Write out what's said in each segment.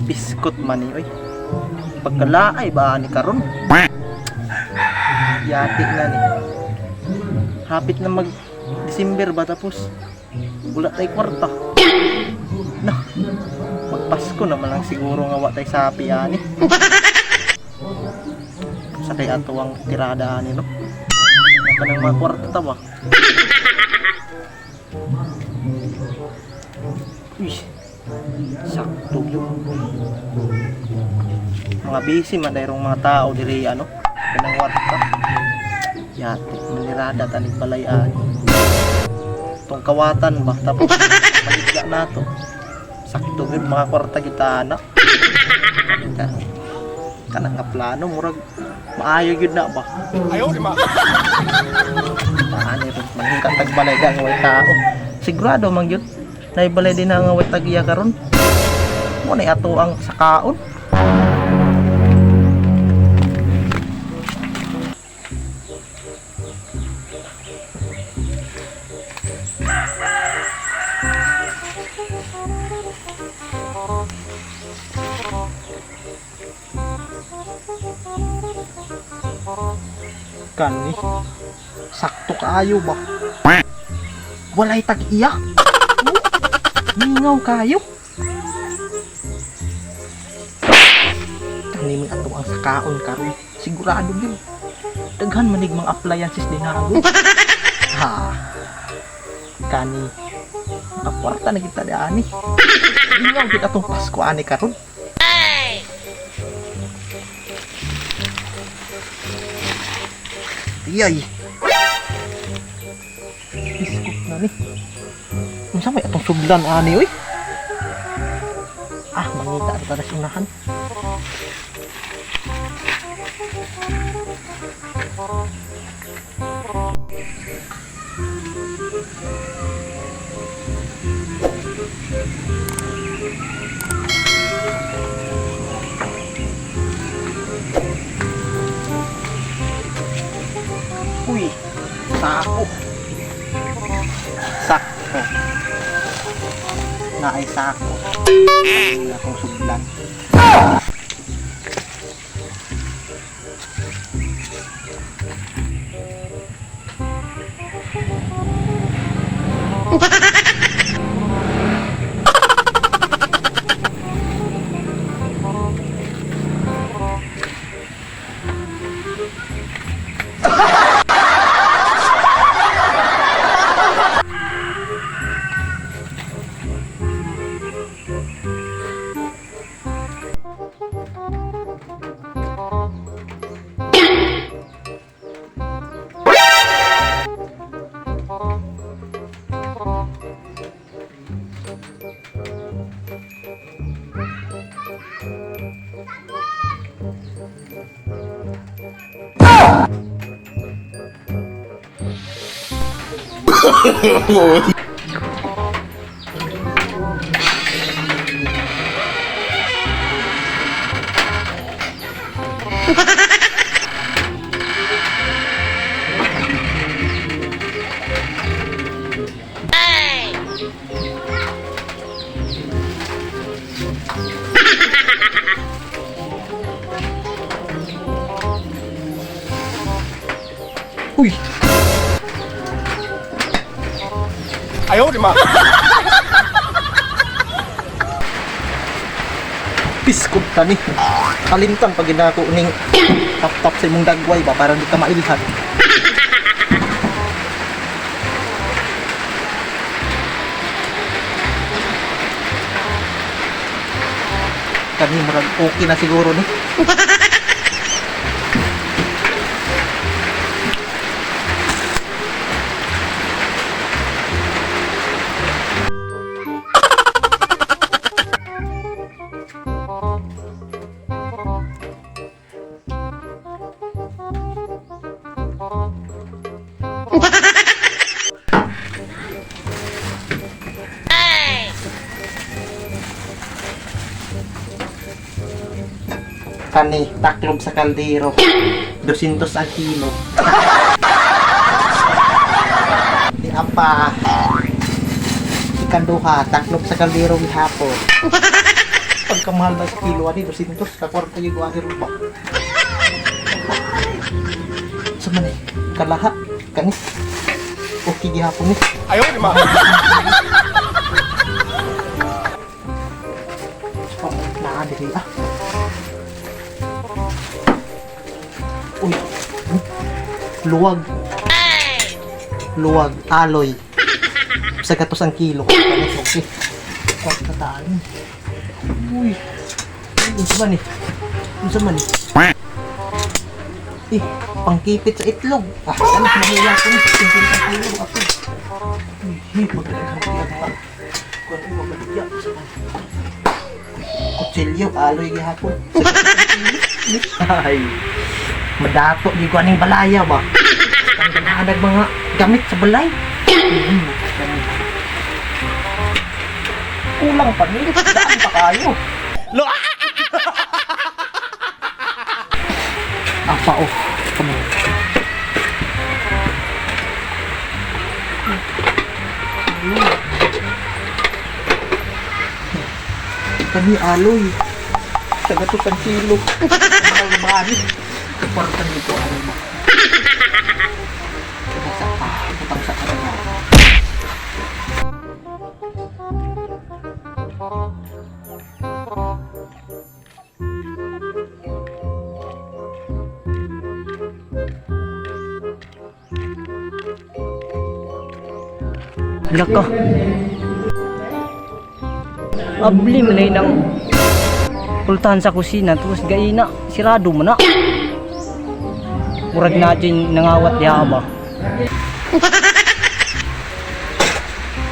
Biskot man ni, oy. Pagkalaay ba ni karon? Yati na ni. Hapit na mag December ba tapos? Wala tay kwarta. Nah, magpasko naman lang siguro nga wa tay sapi ani. Sa kay ato ang tirada ani no. Kanang mga kwarta ta ba? Uy. Sakto yun. Mga busy man dayrong mga tao diri ano. Kanang kwarta. Yate, manirada tanig balay ani. Tong kawatan ba tapos maligya na to. Sakto yun mga kwarta kita na. Kanang nga plano murag maayo yun na ba? Ayaw di ma. Ani ron manghingka tag balay ga nga tao. Sigurado man yun. Naibalay din na nga way tag iya karon. Mo na ato ang sakaon. Kani sakto kaayo ba? Walay tag-iya. Mingaw kayo. Kani mi ato ang sakaon karon. Sigurado gyud. Daghan manig mga appliances din ako. Ha. Kani nakwarta na kita ani. Mingaw gyud atong Pasko ani karon. Iyay. Biskot na ni. Unsa may atong sudlan ani oy? Ah, mangita ta sa unahan. Uy, sako. Sakto. Naay sako. Akong sudlan. Uy. Ayaw di ma. Biskot ta ni. Kalintang pag ginako ning tap-tap sa imong dagway ba para di ka mailhan. Kani murag okay na siguro ni. Kani taklob sa kaldero 200 ang kilo. Di apa kanduha, taklop sa kaldero gihapon. Pagkamahal na sa kilo, ani, 200, kakwarta yung ani rupa. Sa man eh, kalaha, kanis. Okay gihapon eh. Ayaw, di ba? Naadiri ah. Uy, luwag. Luwag, aloy. Sa 100 kilo. Okay. Kwat kataan. Uy. Ano ba ni? Ano ba ni? Eh, pangkipit sa itlog. Ah, ano mahila ko ni? 50 kilo ako. Uy, magaling ka pa. Kung ano magaling sa kutsilyo, aloy gihapon. Ay. Madato di ko aning balaya ba? Ang ganahanag mga gamit sa balay. Kulang pa nila. Saan pa kayo? Apa oh? Kamu. Kami aloy. Sa 100 kilo. Ang mabani. Kaportan dito ano mo. Putang sa kanila. Laka. Abli manay nang pultahan sa kusina tapos gaina sirado mo na. Murag na dyan nangawat diha ba.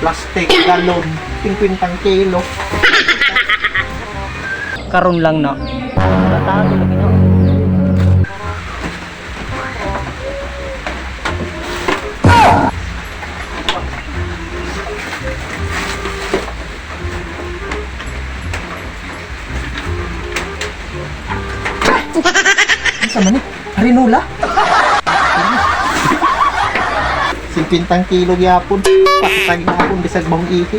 Plastic galon, 50 kilo. Karon lang na. Tato lagi na. Sama ni? Harinola? 50 kilo gyapon. Patag na akong bisag bang ihi.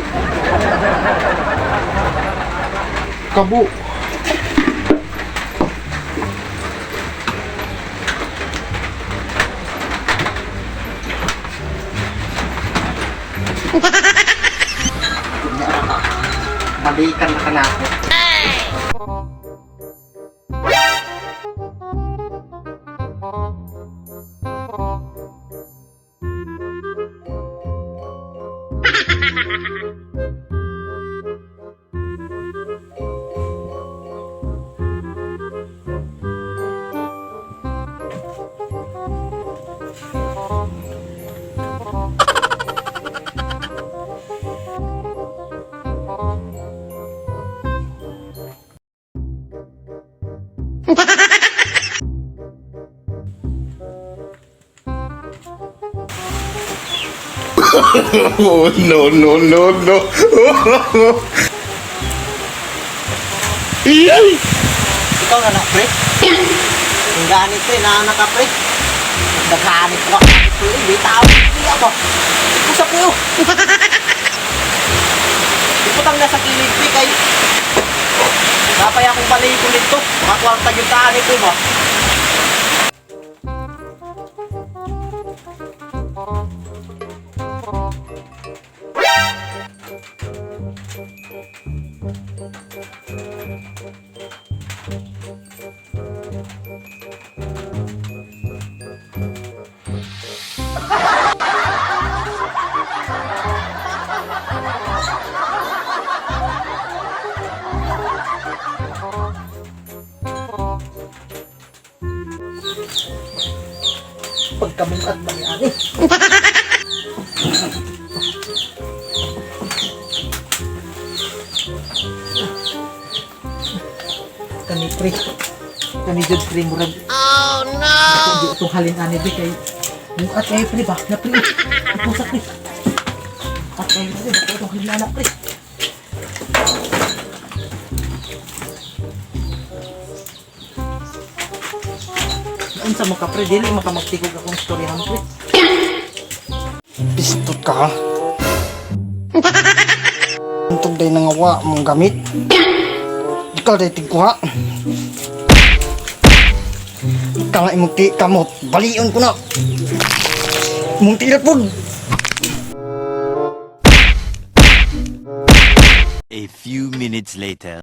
Kabu. Balikan na ka na ako. Oh, no, no, no, no. Iyay! Ikaw na pre? Ang ganit pre, naanak ka pre? Naghanit ko pre, bitaw. Hindi ako. Usap ko. Iputang na sa kilid pre kay. Napay akong balay ko nito. Makakwarta yung taan ito ba? Pagkabukat ba yan eh? Kani pre. Kani jud pre murag. Oh no. Di itong halin ani di kay bukat kay pre ba? Na pre. Pusa pre. At kay pre ba itong hilala pre. Unsa mo ka pre dili makamagtikog akong storyahan pre. Pistot ka. Untuk day nangawa mong gamit. Ikaw day tigkuha. Ikaw nga imong ti kamot. Balion ko na. Mong tilapod. A few minutes later.